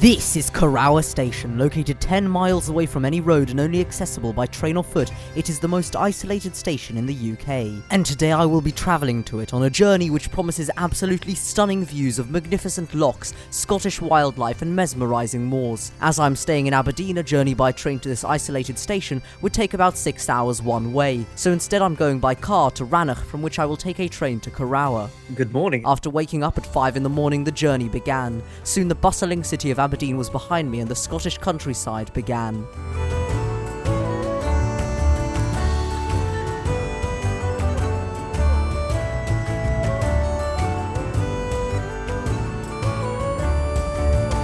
This is Corrour Station, located 10 miles away from any road and only accessible by train or foot. It is the most isolated station in the UK. And today I will be travelling to it on a journey which promises absolutely stunning views of magnificent lochs, Scottish wildlife and mesmerising moors. As I'm staying in Aberdeen, a journey by train to this isolated station would take about 6 hours one way. So instead I'm going by car to Rannoch, from which I will take a train to Corrour. Good morning. After waking up at 5 in the morning, the journey began. Soon the bustling city of Aberdeen was behind me and the Scottish countryside began.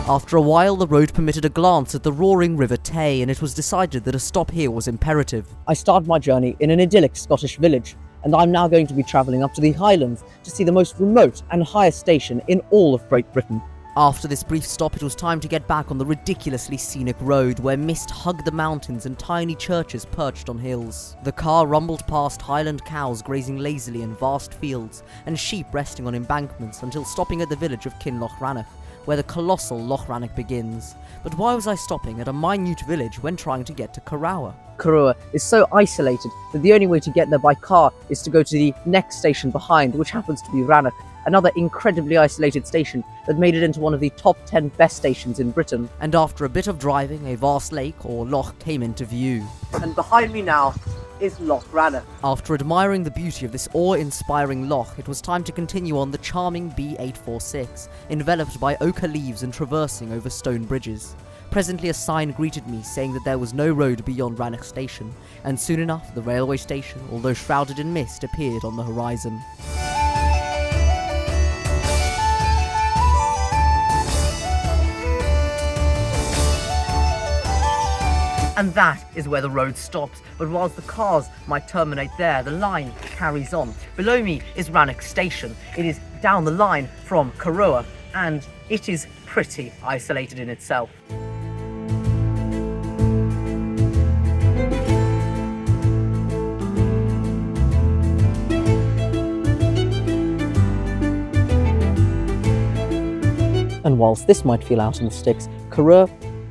After a while, the road permitted a glance at the roaring River Tay, and it was decided that a stop here was imperative. I started my journey in an idyllic Scottish village, and I'm now going to be travelling up to the Highlands to see the most remote and highest station in all of Great Britain. After this brief stop, it was time to get back on the ridiculously scenic road, where mist hugged the mountains and tiny churches perched on hills. The car rumbled past Highland cows grazing lazily in vast fields, and sheep resting on embankments, until stopping at the village of Kinloch Rannoch, where the colossal Loch Rannoch begins. But why was I stopping at a minute village when trying to get to Corrour? Corrour is so isolated that the only way to get there by car is to go to the next station behind, which happens to be Rannoch, another incredibly isolated station that made it into one of the top 10 best stations in Britain. And after a bit of driving, a vast lake, or loch, came into view. And behind me now is Loch Rannoch. After admiring the beauty of this awe-inspiring loch, it was time to continue on the charming B846, enveloped by ochre leaves and traversing over stone bridges. Presently a sign greeted me saying that there was no road beyond Rannoch Station, and soon enough the railway station, although shrouded in mist, appeared on the horizon. And that is where the road stops, but whilst the cars might terminate there, the line carries on. Below me is Rannoch Station. It is down the line from Corrour, and it is pretty isolated in itself. And whilst this might feel out in the sticks, Corrour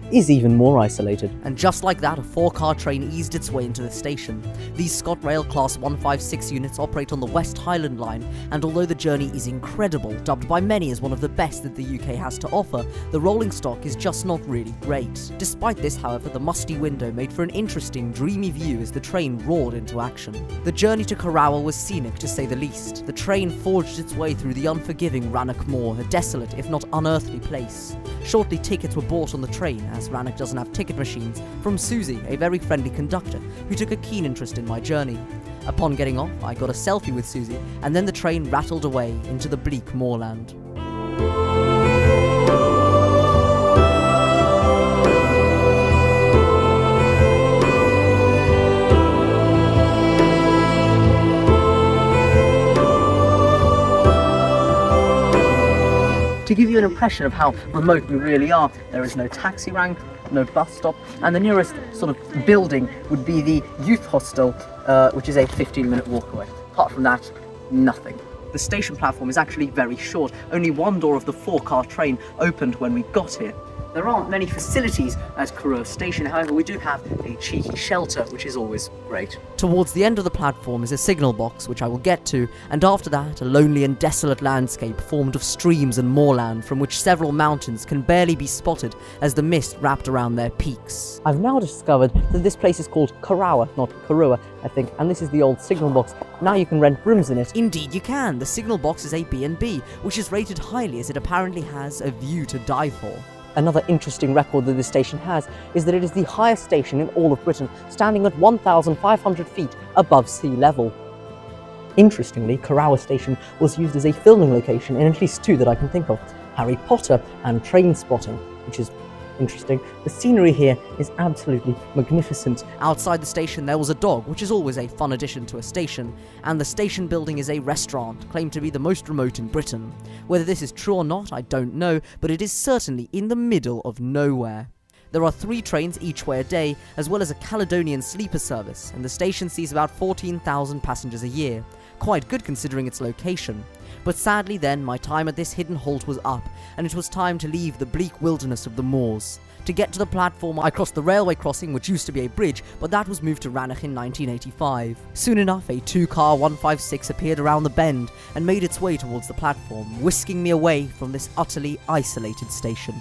is even more isolated. And just like that, a 4-car train eased its way into the station. These ScotRail Class 156 units operate on the West Highland line, and although the journey is incredible, dubbed by many as one of the best that the UK has to offer, the rolling stock is just not really great. Despite this, however, the musty window made for an interesting, dreamy view as the train roared into action. The journey to Corrour was scenic, to say the least. The train forged its way through the unforgiving Rannoch Moor, a desolate, if not unearthly place. Shortly, tickets were bought on the train, as Rannoch doesn't have ticket machines, from Susie, a very friendly conductor, who took a keen interest in my journey. Upon getting off, I got a selfie with Susie, and then the train rattled away into the bleak moorland. To give you an impression of how remote we really are, there is no taxi rank, no bus stop, and the nearest sort of building would be the youth hostel, which is a 15-minute walk away. Apart from that, nothing. The station platform is actually very short. Only one door of the 4-car train opened when we got here. There aren't many facilities at Corrour Station, however we do have a cheeky shelter, which is always great. Towards the end of the platform is a signal box, which I will get to, and after that a lonely and desolate landscape formed of streams and moorland, from which several mountains can barely be spotted as the mist wrapped around their peaks. I've now discovered that this place is called Corrour, not Corrour, I think, and this is the old signal box. Now you can rent rooms in it. Indeed you can. The signal box is a B&B, which is rated highly as it apparently has a view to die for. Another interesting record that this station has is that it is the highest station in all of Britain, standing at 1,500 feet above sea level. Interestingly, Corrour Station was used as a filming location in at least 2 that I can think of, Harry Potter and Train Spotting, which is interesting. The scenery here is absolutely magnificent. Outside the station there was a dog, which is always a fun addition to a station, and the station building is a restaurant, claimed to be the most remote in Britain. Whether this is true or not, I don't know, but it is certainly in the middle of nowhere. There are 3 trains each way a day, as well as a Caledonian sleeper service, and the station sees about 14,000 passengers a year. Quite good considering its location. But sadly then, my time at this hidden halt was up, and it was time to leave the bleak wilderness of the moors. To get to the platform, I crossed the railway crossing, which used to be a bridge, but that was moved to Rannoch in 1985. Soon enough, a 2-car 156 appeared around the bend and made its way towards the platform, whisking me away from this utterly isolated station.